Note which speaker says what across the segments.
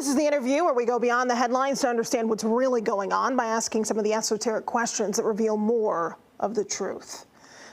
Speaker 1: is the interview where we go beyond the headlines to understand what's really going on by asking some of the esoteric questions that reveal more of the truth.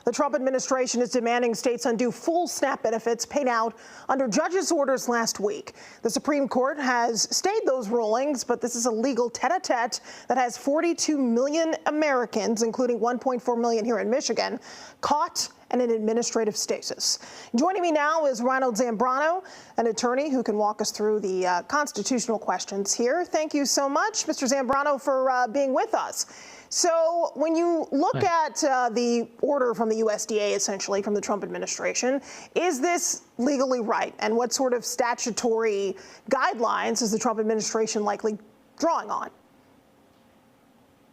Speaker 1: The Trump administration is demanding states undo full SNAP benefits paid out under judges' orders last week. The Supreme Court has stayed those rulings, but this is a legal tete-a-tete that has 42 million Americans, including 1.4 million here in Michigan, caught and in administrative stasis. Joining me now is Ron Zambrano, an attorney who can walk us through the constitutional questions here. Thank you so much, Mr. Zambrano, for being with us. So when you look at the order from the USDA, essentially from the Trump administration, is this legally right? And what sort of statutory guidelines is the Trump administration likely drawing on?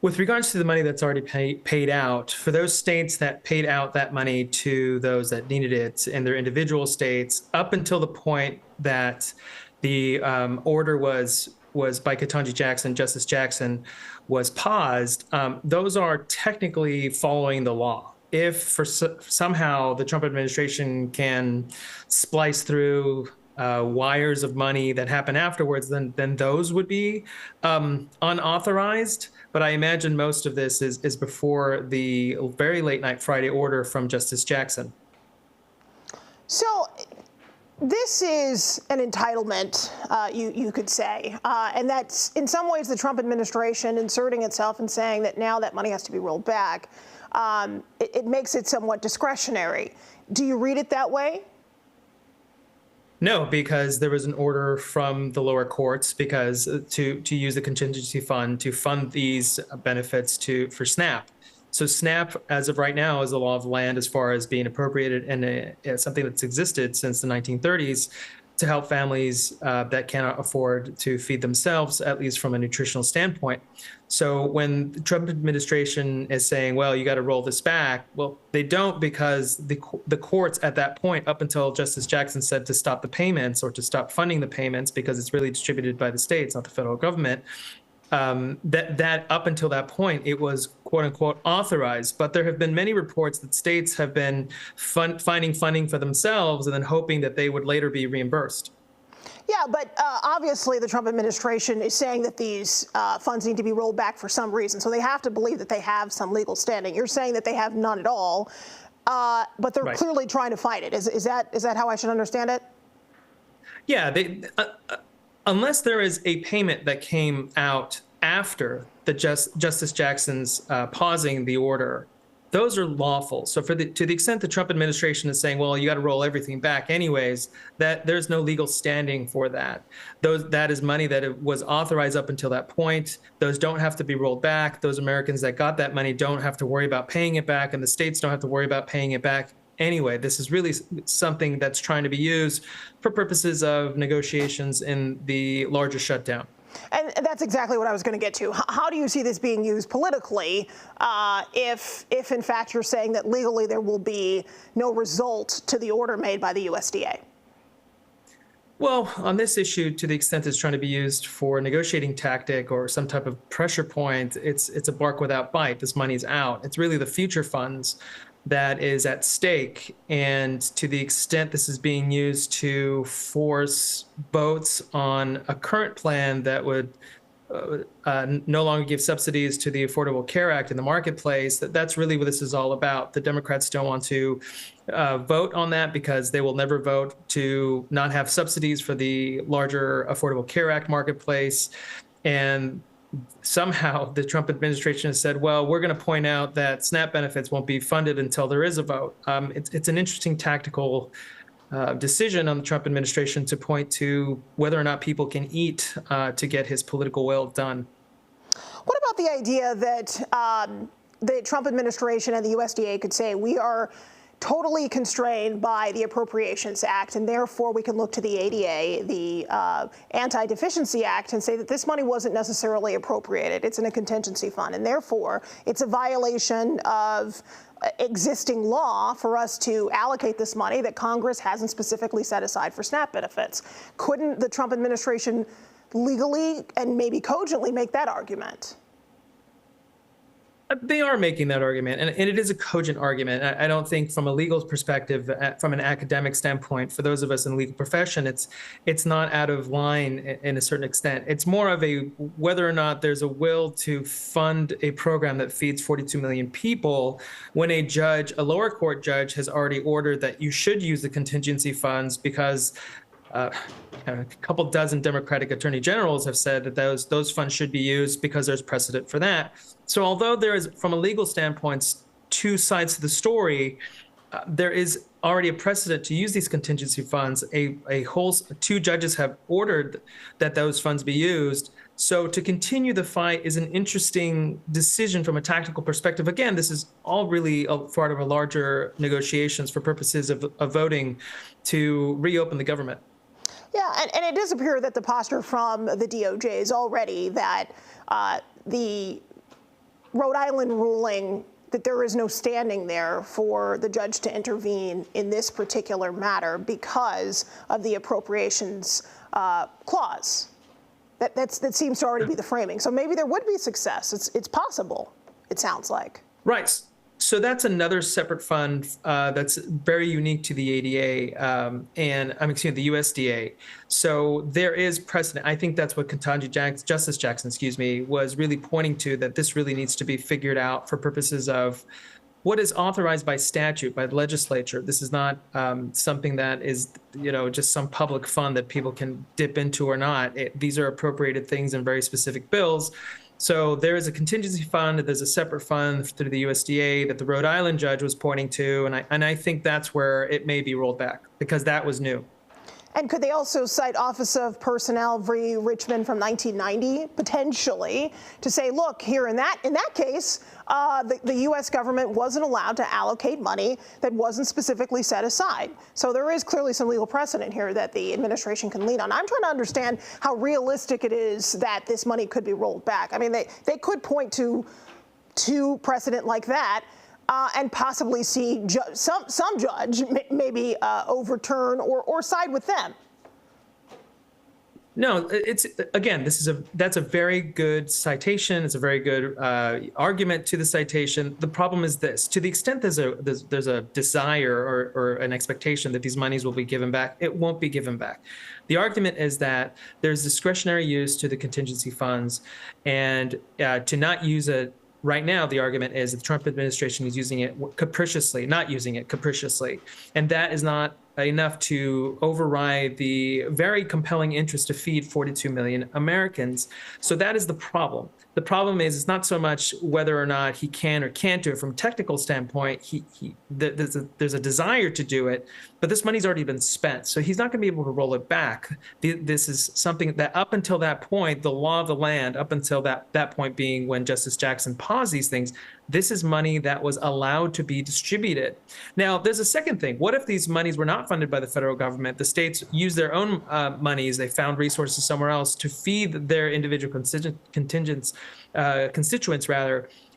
Speaker 2: With regards to the money that's already paid out, for those states that paid out that money to those that needed it in their individual states, up until the point that the order was by Ketanji Jackson, Justice Jackson, was paused, those are technically following the law. If for somehow the Trump administration can splice through wires of money that happen afterwards, then those would be unauthorized. But I imagine most of this is before the very late night Friday order from Justice Jackson.
Speaker 1: So this is an entitlement, you could say, and that's in some ways the Trump administration inserting itself and saying that now that money has to be rolled back. It makes it somewhat discretionary. Do you read it that way?
Speaker 2: No, because there was an order from the lower courts because to use the contingency fund to fund these benefits for SNAP. So SNAP, as of right now, is the law of the land as far as being appropriated and something that's existed since the 1930s to help families that cannot afford to feed themselves, at least from a nutritional standpoint. So when the Trump administration is saying, well, you got to roll this back, well, they don't, because the courts at that point, up until Justice Jackson said to stop the payments or to stop funding the payments because it's really distributed by the states, not the federal government, that up until that point, it was quote unquote authorized. But there have been many reports that states have been finding funding for themselves and then hoping that they would later be reimbursed.
Speaker 1: Yeah, but obviously the Trump administration is saying that these funds need to be rolled back for some reason. So they have to believe that they have some legal standing. You're saying that they have none at all, but they're clearly trying to fight it. Is that how I should understand it?
Speaker 2: Yeah, unless there is a payment that came out after the Justice Jackson's pausing the order, those are lawful. So to the extent the Trump administration is saying, well, you got to roll everything back anyways, that there's no legal standing for that. That is money that it was authorized up until that point. Those don't have to be rolled back. Those Americans that got that money don't have to worry about paying it back, and the states don't have to worry about paying it back. Anyway, this is really something that's trying to be used for purposes of negotiations in the larger shutdown.
Speaker 1: And that's exactly what I was going to get to. How do you see this being used politically if in fact you're saying that legally there will be no result to the order made by the USDA?
Speaker 2: Well, on this issue, to the extent it's trying to be used for a negotiating tactic or some type of pressure point, it's a bark without bite. This money's out. It's really the future funds that is at stake. And to the extent this is being used to force votes on a current plan that would no longer give subsidies to the Affordable Care Act in the marketplace, that's really what this is all about. The Democrats don't want to vote on that because they will never vote to not have subsidies for the larger Affordable Care Act marketplace. And somehow the Trump administration has said, well, we're going to point out that SNAP benefits won't be funded until there is a vote. It's an interesting tactical decision on the Trump administration to point to whether or not people can eat to get his political will done.
Speaker 1: What about the idea that the Trump administration and the USDA could say we are totally constrained by the Appropriations Act, and therefore we can look to the ADA, the Anti-Deficiency Act, and say that this money wasn't necessarily appropriated. It's in a contingency fund, and therefore it's a violation of existing law for us to allocate this money that Congress hasn't specifically set aside for SNAP benefits. Couldn't the Trump administration legally and maybe cogently make that argument?
Speaker 2: They are making that argument, and it is a cogent argument. I don't think from a legal perspective, from an academic standpoint, for those of us in the legal profession, it's not out of line in a certain extent. It's more of a whether or not there's a will to fund a program that feeds 42 million people when a judge, a lower court judge, has already ordered that you should use the contingency funds because a couple dozen Democratic attorney generals have said that those funds should be used because there's precedent for that. So although there is, from a legal standpoint, two sides to the story, there is already a precedent to use these contingency funds. Two judges have ordered that those funds be used. So to continue the fight is an interesting decision from a tactical perspective. Again, this is all really a part of a larger negotiations for purposes of voting to reopen the government.
Speaker 1: Yeah, and it does appear that the posture from the DOJ is already that the Rhode Island ruling, that there is no standing there for the judge to intervene in this particular matter because of the appropriations clause. That seems to already be the framing. So maybe there would be success. It's possible, it sounds like.
Speaker 2: Right. So that's another separate fund that's very unique to the ADA the USDA. So there is precedent. I think that's what Justice Jackson, was really pointing to, that this really needs to be figured out for purposes of what is authorized by statute, by the legislature. This is not something that is, just some public fund that people can dip into or not. These are appropriated things in very specific bills. So there is a contingency fund, there's a separate fund through the USDA that the Rhode Island judge was pointing to, and I think that's where it may be rolled back, because that was new.
Speaker 1: And could they also cite Office of Personnel v. Richmond from 1990, potentially, to say, look, here in that case, the U.S. government wasn't allowed to allocate money that wasn't specifically set aside. So there is clearly some legal precedent here that the administration can lean on. I'm trying to understand how realistic it is that this money could be rolled back. I mean, they could point to precedent like that. And possibly see some judge maybe overturn or side with them.
Speaker 2: No, that's a very good citation. It's a very good argument to the citation. The problem is this: to the extent there's a desire or an expectation that these monies will be given back, it won't be given back. The argument is that there's discretionary use to the contingency funds, and to not use it. Right now, the argument is that the Trump administration is using it capriciously, not using it capriciously. And that is not enough to override the very compelling interest to feed 42 million Americans. So that is the problem. The problem is it's not so much whether or not he can or can't do it from a technical standpoint. There's a desire to do it, but this money's already been spent. So he's not going to be able to roll it back. This is something that up until that point, the law of the land, up until that point being when Justice Jackson paused these things, this is money that was allowed to be distributed. Now, there's a second thing. What if these monies were not funded by the federal government? The states used their own monies. They found resources somewhere else to feed their individual constituents,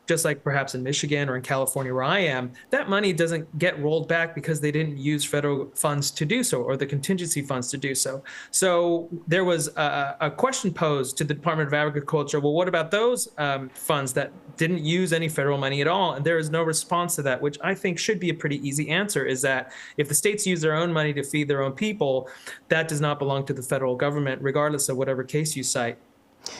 Speaker 2: just like perhaps in Michigan or in California where I am. That money doesn't get rolled back because they didn't use federal funds to do so, or the contingency funds to do so. So there was a question posed to the Department of Agriculture. Well, what about those funds that didn't use any federal money at all? And there is no response to that, which I think should be a pretty easy answer, is that if the states use their own money to feed their own people, that does not belong to the federal government, regardless of whatever case you cite.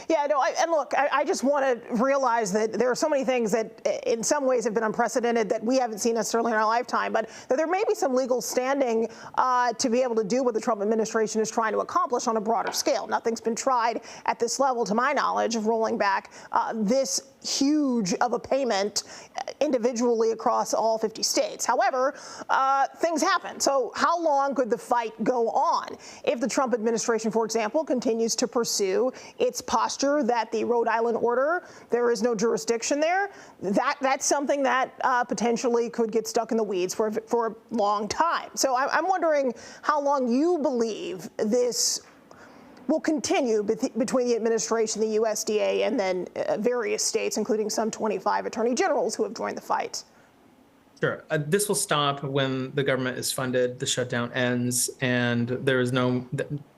Speaker 1: Yeah, no, and look, I just want to realize that there are so many things that in some ways have been unprecedented that we haven't seen necessarily in our lifetime, but that there may be some legal standing to be able to do what the Trump administration is trying to accomplish on a broader scale. Nothing's been tried at this level, to my knowledge, of rolling back this huge of a payment individually across all 50 states. However, things happen. So how long could the fight go on? If the Trump administration, for example, continues to pursue its posture that the Rhode Island order, there is no jurisdiction there, that's something that potentially could get stuck in the weeds for a long time. So I'm wondering how long you believe this will continue between the administration, the USDA, and then various states, including some 25 attorney generals who have joined the fight.
Speaker 2: Sure. This will stop when the government is funded, the shutdown ends, and there is no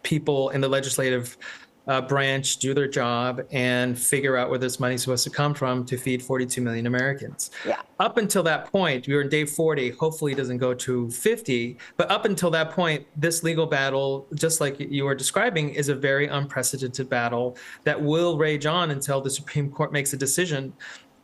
Speaker 2: people in the legislative branch do their job and figure out where this money is supposed to come from to feed 42 million Americans.
Speaker 1: Yeah.
Speaker 2: Up until that point, we were in day 40. Hopefully it doesn't go to 50. But up until that point, this legal battle, just like you were describing, is a very unprecedented battle that will rage on until the Supreme Court makes a decision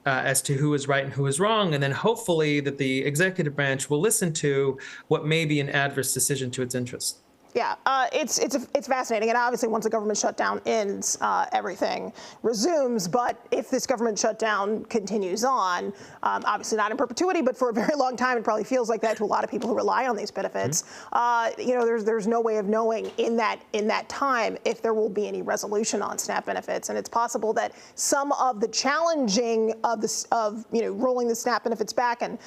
Speaker 2: as to who is right and who is wrong. And then hopefully that the executive branch will listen to what may be an adverse decision to its interests.
Speaker 1: Yeah, it's fascinating, and obviously once the government shutdown ends, everything resumes. But if this government shutdown continues on, obviously not in perpetuity, but for a very long time, it probably feels like that to a lot of people who rely on these benefits. There's no way of knowing in that time if there will be any resolution on SNAP benefits, and it's possible that some of the challenging of rolling the SNAP benefits back and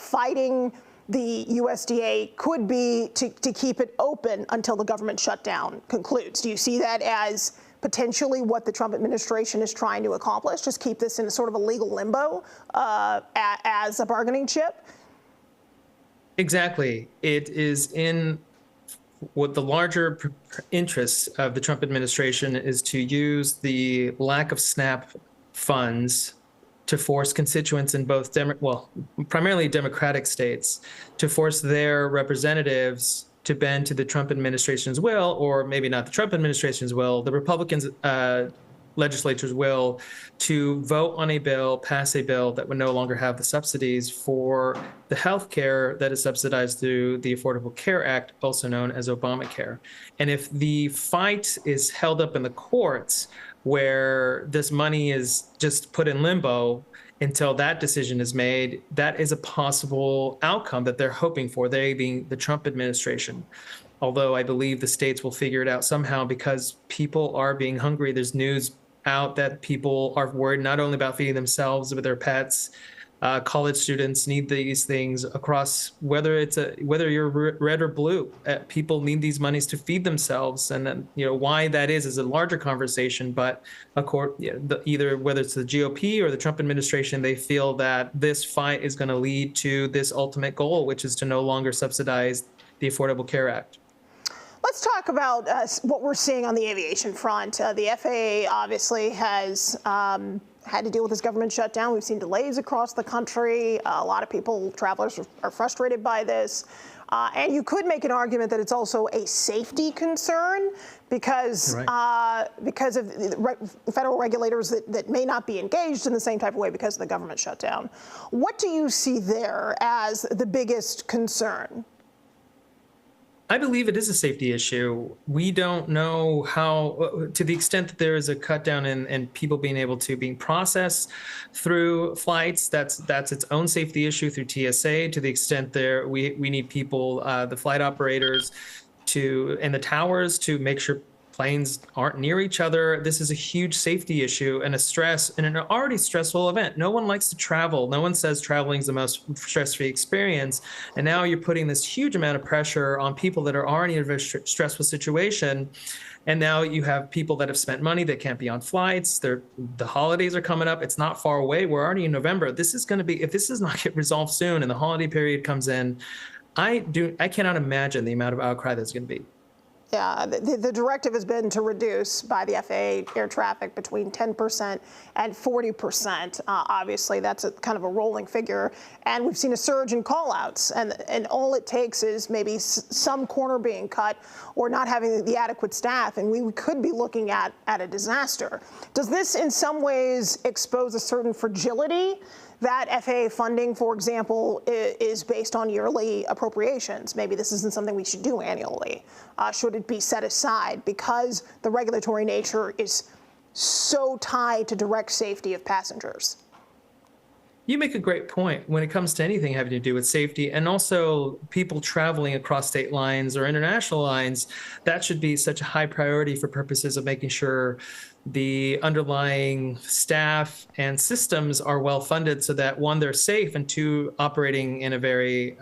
Speaker 1: fighting the USDA could be to keep it open until the government shutdown concludes. Do you see that as potentially what the Trump administration is trying to accomplish? Just keep this in sort of a legal limbo as a bargaining chip?
Speaker 2: Exactly. It is in what the larger interests of the Trump administration is to use the lack of SNAP funds to force constituents in both, primarily Democratic states, to force their representatives to bend to the Trump administration's will, or maybe not the Trump administration's will, the Republicans' legislature's will, to vote on a bill, pass a bill that would no longer have the subsidies for the health care that is subsidized through the Affordable Care Act, also known as Obamacare. And if the fight is held up in the courts, where this money is just put in limbo until that decision is made, that is a possible outcome that they're hoping for, they being the Trump administration. Although I believe the states will figure it out somehow, because people are being hungry. There's news out that people are worried not only about feeding themselves, but their pets. College students need these things across, whether you're red or blue. People need these monies to feed themselves, and then why that is a larger conversation. But either whether it's the GOP or the Trump administration, they feel that this fight is going to lead to this ultimate goal, which is to no longer subsidize the Affordable Care Act.
Speaker 1: Let's talk about what we're seeing on the aviation front. The FAA obviously has had to deal with this government shutdown. We've seen delays across the country. A lot of travelers are frustrated by this. And you could make an argument that it's also a safety concern because of the federal regulators that may not be engaged in the same type of way because of the government shutdown. What do you see there as the biggest concern?
Speaker 2: I believe it is a safety issue. We don't know how, to the extent that there is a cut down in people being processed through flights, that's its own safety issue through TSA. To the extent we need people, the flight operators and the towers to make sure planes aren't near each other. This is a huge safety issue and a stress and an already stressful event. No one likes to travel. No one says traveling is the most stress-free experience. And now you're putting this huge amount of pressure on people that are already in a very stressful situation. And now you have people that have spent money that can't be on flights. The holidays are coming up. It's not far away. We're already in November. This is going to be, if this does not get resolved soon and the holiday period comes in, I cannot imagine the amount of outcry that's going to be.
Speaker 1: Yeah, the directive has been to reduce by the FAA air traffic between 10% and 40%. Obviously, that's a kind of a rolling figure. And we've seen a surge in call-outs. And all it takes is maybe some corner being cut or not having the adequate staff. And we could be looking at a disaster. Does this in some ways expose a certain fragility? That FAA funding, for example, is based on yearly appropriations. Maybe this isn't something we should do annually. Should it be set aside because the regulatory nature is so tied to direct safety of passengers?
Speaker 2: You make a great point when it comes to anything having to do with safety, and also people traveling across state lines or international lines. That should be such a high priority for purposes of making sure the underlying staff and systems are well funded so that, one, they're safe, and two, operating in a very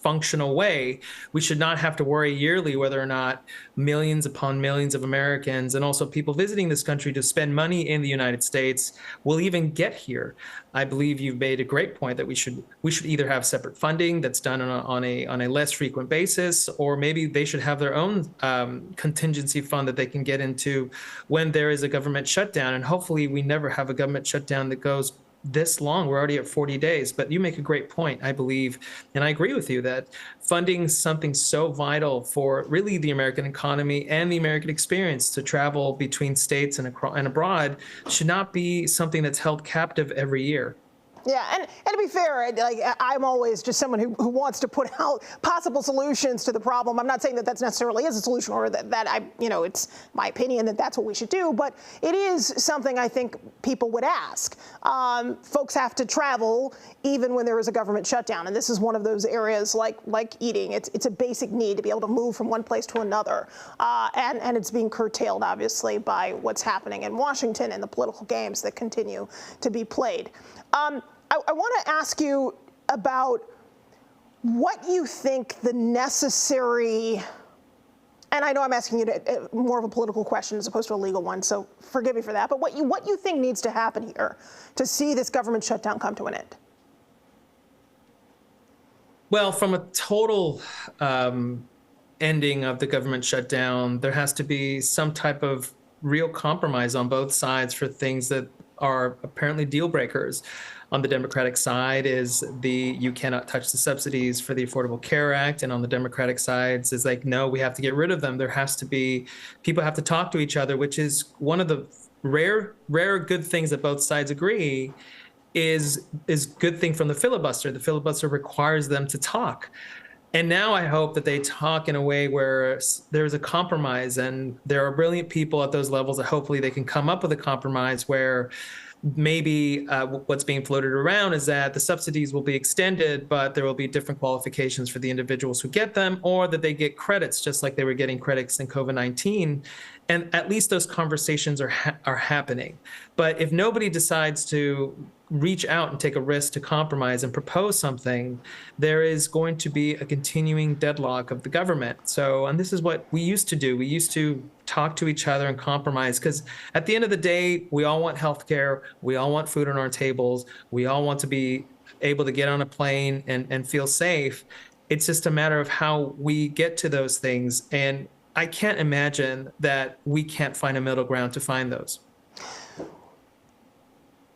Speaker 2: functional way. We should not have to worry yearly whether or not millions upon millions of Americans and also people visiting this country to spend money in the United States will even get here. I believe you've made a great point that we should either have separate funding that's done on a less frequent basis, or maybe they should have their own contingency fund that they can get into when there is a government shutdown. And hopefully we never have a government shutdown that goes this long. We're already at 40 days. But you make a great point, I believe, and I agree with you that funding something so vital for really the American economy and the American experience to travel between states and abroad should not be something that's held captive every year.
Speaker 1: Yeah, and to be fair, I'm always just someone who wants to put out possible solutions to the problem. I'm not saying that that's necessarily is a solution, or that it's my opinion that that's what we should do, but it is something I think people would ask. Folks have to travel even when there is a government shutdown, and this is one of those areas like eating. It's a basic need to be able to move from one place to another, and it's being curtailed, obviously, by what's happening in Washington and the political games that continue to be played. I want to ask you about what you think the necessary, and I know I'm asking you more of a political question as opposed to a legal one, so forgive me for that, but what you think needs to happen here to see this government shutdown come to an end?
Speaker 2: Well, from a total ending of the government shutdown, there has to be some type of real compromise on both sides for things that are apparently deal breakers. On the Democratic side is you cannot touch the subsidies for the Affordable Care Act. And on the Democratic side is like, no, we have to get rid of them. There has to be, people have to talk to each other, which is one of the rare good things that both sides agree is good thing from the filibuster. The filibuster requires them to talk. And now I hope that they talk in a way where there's a compromise, and there are brilliant people at those levels that hopefully they can come up with a compromise where maybe what's being floated around is that the subsidies will be extended, but there will be different qualifications for the individuals who get them, or that they get credits just like they were getting credits in COVID-19. And at least those conversations are happening. But if nobody decides to reach out and take a risk to compromise and propose something, there is going to be a continuing deadlock of the government. So, and this is what we used to do. We used to talk to each other and compromise, because at the end of the day, we all want healthcare. We all want food on our tables. We all want to be able to get on a plane and feel safe. It's just a matter of how we get to those things. And I can't imagine that we can't find a middle ground to find those.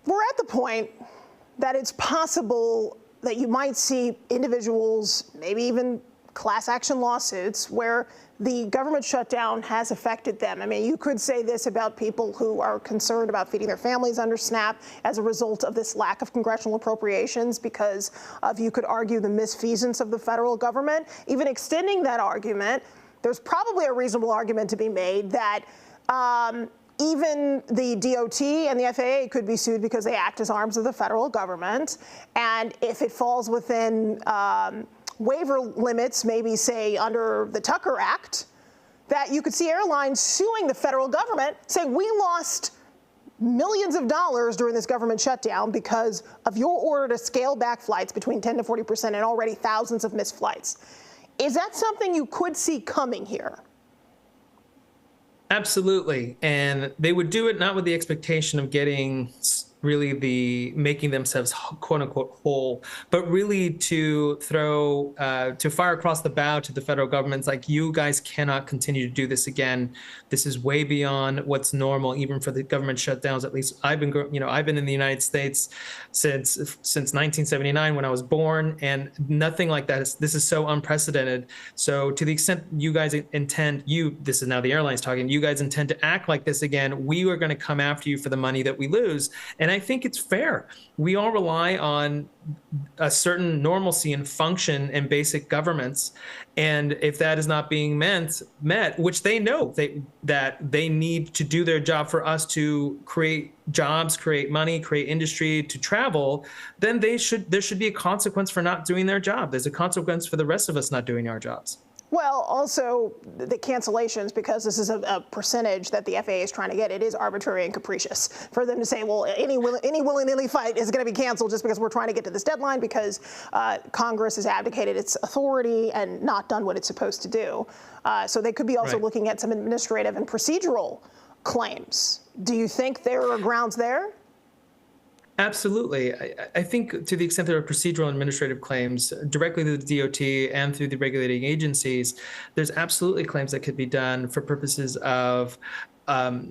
Speaker 1: We're at the point that it's possible that you might see individuals, maybe even class action lawsuits, where the government shutdown has affected them. I mean, you could say this about people who are concerned about feeding their families under SNAP as a result of this lack of congressional appropriations, because of, you could argue, the misfeasance of the federal government. Even extending that argument, there's probably a reasonable argument to be made that even the DOT and the FAA could be sued because they act as arms of the federal government. And if it falls within waiver limits, maybe say under the Tucker Act, that you could see airlines suing the federal government, saying we lost millions of dollars during this government shutdown because of your order to scale back flights between 10 to 40% and already thousands of missed flights. Is that something you could see coming here?
Speaker 2: Absolutely. And they would do it not with the expectation of getting really making themselves quote unquote whole, but really to fire across the bow to the federal government. It's like, you guys cannot continue to do this again. This is way beyond what's normal, even for the government shutdowns. At least I've been in the United States since 1979 when I was born, and nothing like that. This is so unprecedented. So to the extent you guys this is now the airlines talking, you guys intend to act like this again, we are going to come after you for the money that we lose. And I think it's fair. We all rely on a certain normalcy and function in basic governments. And if that is not being met, which they know that they need to do their job for us to create jobs, create money, create industry, to travel, then there should be a consequence for not doing their job. There's a consequence for the rest of us not doing our jobs.
Speaker 1: Well, also the cancellations, because this is a percentage that the FAA is trying to get, it is arbitrary and capricious for them to say, well, any willy-nilly fight is going to be canceled just because we're trying to get to this deadline because Congress has abdicated its authority and not done what it's supposed to do. So they could be also looking at some administrative and procedural claims. Do you think there are grounds there?
Speaker 2: Absolutely. I think to the extent there are procedural and administrative claims directly to the DOT and through the regulating agencies, there's absolutely claims that could be done for purposes of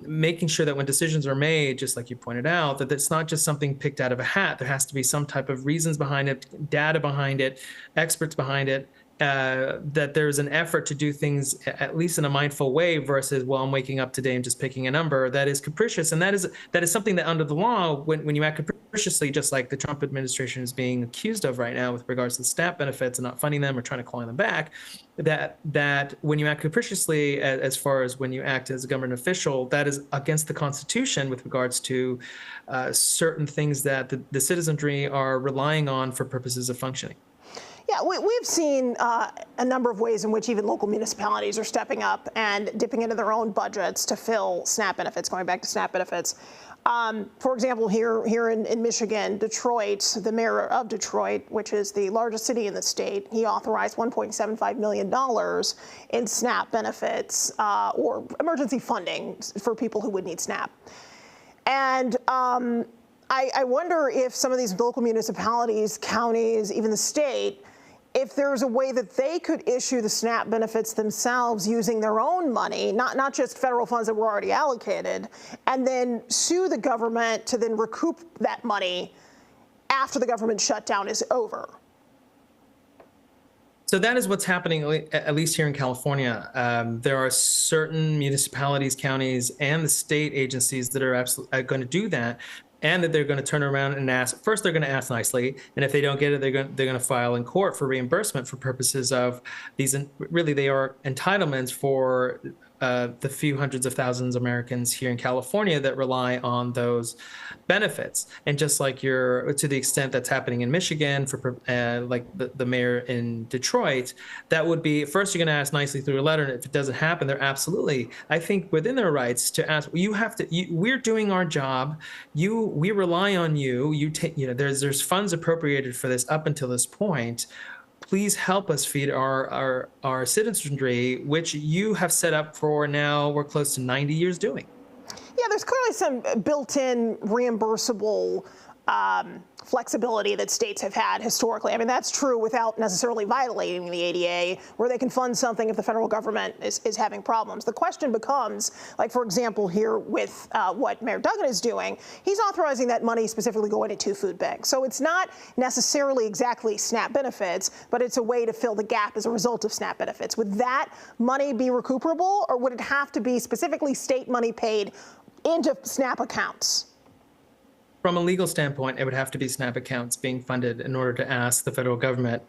Speaker 2: making sure that when decisions are made, just like you pointed out, that it's not just something picked out of a hat. There has to be some type of reasons behind it, data behind it, experts behind it, that there's an effort to do things at least in a mindful way versus, well, I'm waking up today and just picking a number that is capricious. And that is something that under the law, when you act capriciously, just like the Trump administration is being accused of right now with regards to SNAP benefits and not funding them or trying to claw them back, that when you act capriciously, as far as when you act as a government official, that is against the Constitution with regards to certain things that the citizenry are relying on for purposes of functioning.
Speaker 1: Yeah, we've seen a number of ways in which even local municipalities are stepping up and dipping into their own budgets to fill SNAP benefits, going back to SNAP benefits. For example, here in Michigan, Detroit, the mayor of Detroit, which is the largest city in the state, he authorized $1.75 million in SNAP benefits or emergency funding for people who would need SNAP. And I wonder if some of these local municipalities, counties, even the state, if there's a way that they could issue the SNAP benefits themselves using their own money, not just federal funds that were already allocated, and then sue the government to then recoup that money after the government shutdown is over.
Speaker 2: So that is what's happening, at least here in California. There are certain municipalities, counties, and the state agencies that are absolutely going to do that. And that they're going to turn around and ask, first they're going to ask nicely, and if they don't get it, they're going to file in court for reimbursement for purposes of these, really they are entitlements for the few hundreds of thousands of Americans here in California that rely on those benefits. And just like to the extent that's happening in Michigan for like the mayor in Detroit, that would be, first you're going to ask nicely through a letter, and if it doesn't happen, they're absolutely, I think, within their rights to ask, we're doing our job, we rely on you, there's funds appropriated for this up until this point. Please help us feed our citizenry, which you have set up for now, we're close to 90 years doing.
Speaker 1: Yeah, there's clearly some built-in reimbursable flexibility that states have had historically. I mean, that's true without necessarily violating the ADA, where they can fund something if the federal government is having problems. The question becomes, like, for example, here with what Mayor Duggan is doing, he's authorizing that money specifically going into food banks. So it's not necessarily exactly SNAP benefits, but it's a way to fill the gap as a result of SNAP benefits. Would that money be recuperable, or would it have to be specifically state money paid into SNAP accounts?
Speaker 2: From a legal standpoint, it would have to be SNAP accounts being funded in order to ask the federal government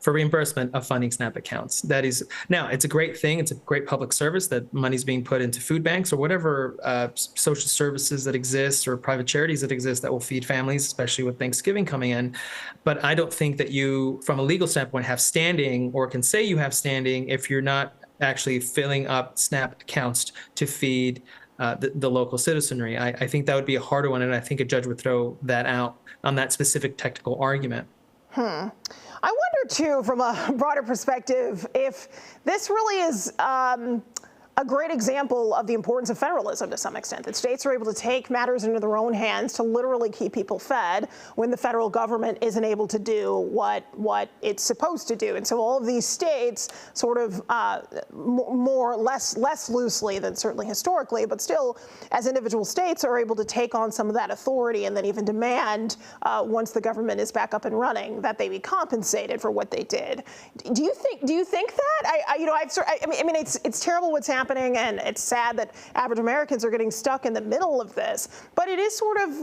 Speaker 2: for reimbursement of funding SNAP accounts. That is, now it's a great thing. It's a great public service that money's being put into food banks or whatever social services that exist or private charities that exist that will feed families, especially with Thanksgiving coming in. But I don't think that you, from a legal standpoint, have standing or can say you have standing if you're not actually filling up SNAP accounts to feed the local citizenry. I think that would be a harder one, and I think a judge would throw that out on that specific technical argument.
Speaker 1: I wonder, too, from a broader perspective, if this really is a great example of the importance of federalism to some extent, that states are able to take matters into their own hands to literally keep people fed when the federal government isn't able to do what it's supposed to do. And so all of these states sort of less loosely than certainly historically, but still as individual states are able to take on some of that authority and then even demand once the government is back up and running that they be compensated for what they did. Do you think that? I mean, it's terrible what's happening, and it's sad that average Americans are getting stuck in the middle of this. But it is sort of,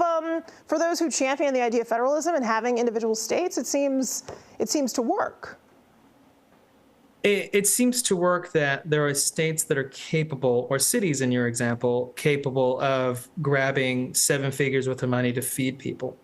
Speaker 1: for those who champion the idea of federalism and having individual states, it seems to work.
Speaker 2: It seems to work that there are states that are capable, or cities in your example, capable of grabbing 7 figures worth of money to feed people.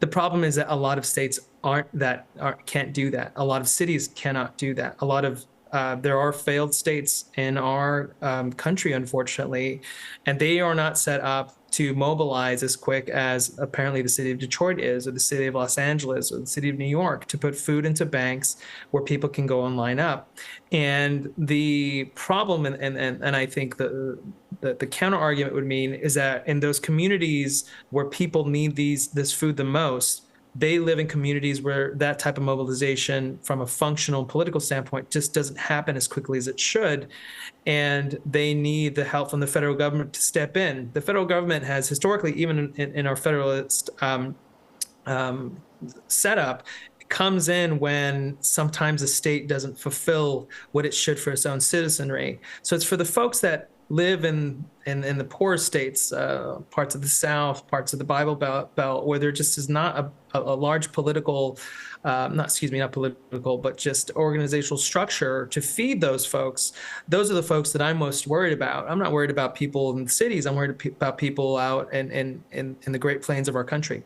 Speaker 2: The problem is that a lot of states can't do that. A lot of cities cannot do that. A lot of There are failed states in our country, unfortunately, and they are not set up to mobilize as quick as apparently the city of Detroit is, or the city of Los Angeles, or the city of New York, to put food into banks where people can go and line up. And the problem, and I think the counter argument would mean is that in those communities where people need this food the most, they live in communities where that type of mobilization from a functional political standpoint just doesn't happen as quickly as it should. And they need the help from the federal government to step in. The federal government has historically, even in our federalist setup, comes in when sometimes a state doesn't fulfill what it should for its own citizenry. So it's for the folks that live in the poorest states, parts of the South, parts of the Bible Belt, where there just is not a large political, not political, but just organizational structure to feed those folks. Those are the folks that I'm most worried about. I'm not worried about people in the cities. I'm worried about people out in the Great Plains of our country.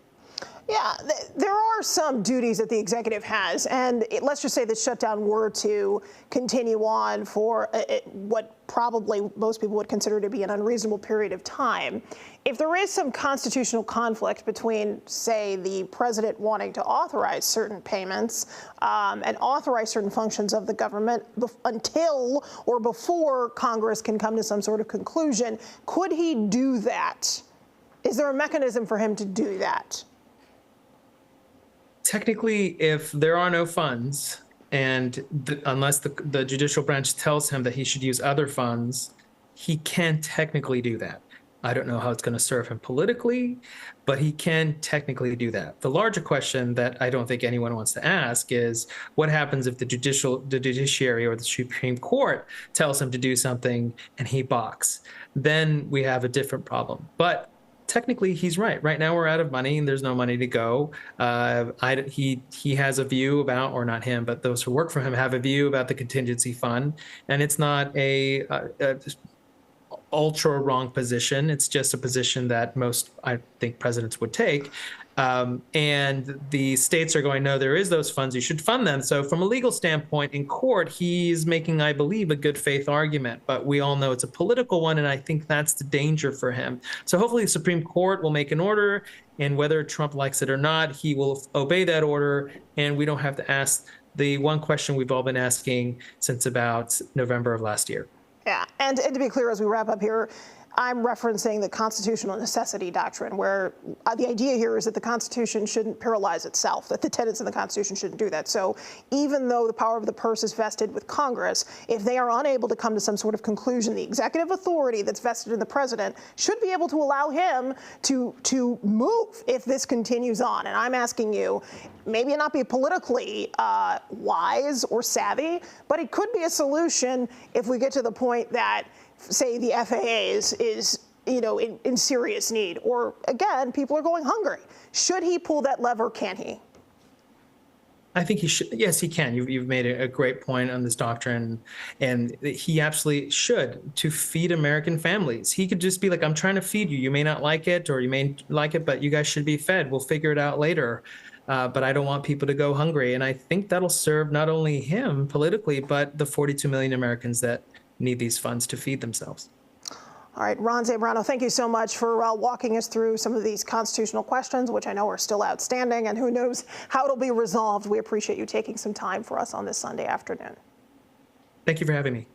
Speaker 1: Yeah, there are some duties that the executive has, and let's just say the shutdown were to continue on for what probably most people would consider to be an unreasonable period of time. If there is some constitutional conflict between, say, the president wanting to authorize certain payments and authorize certain functions of the government until or before Congress can come to some sort of conclusion, could he do that? Is there a mechanism for him to do that?
Speaker 2: Technically, if there are no funds, and unless the judicial branch tells him that he should use other funds, he can technically do that. I don't know how it's going to serve him politically, but he can technically do that. The larger question that I don't think anyone wants to ask is, what happens if the judiciary or the Supreme Court tells him to do something and he balks? Then we have a different problem. But technically, he's right. Right now, we're out of money and there's no money to go. He has a view about, or not him, but those who work for him have a view about the contingency fund, and it's not a ultra wrong position. It's just a position that most, I think, presidents would take. And the states are going, no, there is those funds, you should fund them. So from a legal standpoint in court, he's making, I believe, a good faith argument, but we all know it's a political one. And I think that's the danger for him. So hopefully the Supreme Court will make an order, and whether Trump likes it or not, he will obey that order. And we don't have to ask the one question we've all been asking since about November of last year.
Speaker 1: Yeah, and to be clear, as we wrap up here, I'm referencing the constitutional necessity doctrine, where the idea here is that the Constitution shouldn't paralyze itself, that the tenets of the Constitution shouldn't do that. So even though the power of the purse is vested with Congress, if they are unable to come to some sort of conclusion, the executive authority that's vested in the president should be able to allow him to move if this continues on. And I'm asking you, maybe not be politically wise or savvy, but it could be a solution if we get to the point that, say, the FAA is in serious need, or again, people are going hungry. Should he pull that lever? Can he?
Speaker 2: I think he should. Yes, he can. You've made a great point on this doctrine, and he absolutely should, to feed American families. He could just be like, I'm trying to feed you. You may not like it, or you may like it, but you guys should be fed. We'll figure it out later. But I don't want people to go hungry. And I think that'll serve not only him politically, but the 42 million Americans that need these funds to feed themselves.
Speaker 1: All right, Ron Zambrano, thank you so much for walking us through some of these constitutional questions, which I know are still outstanding, and who knows how it'll be resolved. We appreciate you taking some time for us on this Sunday afternoon.
Speaker 2: Thank you for having me.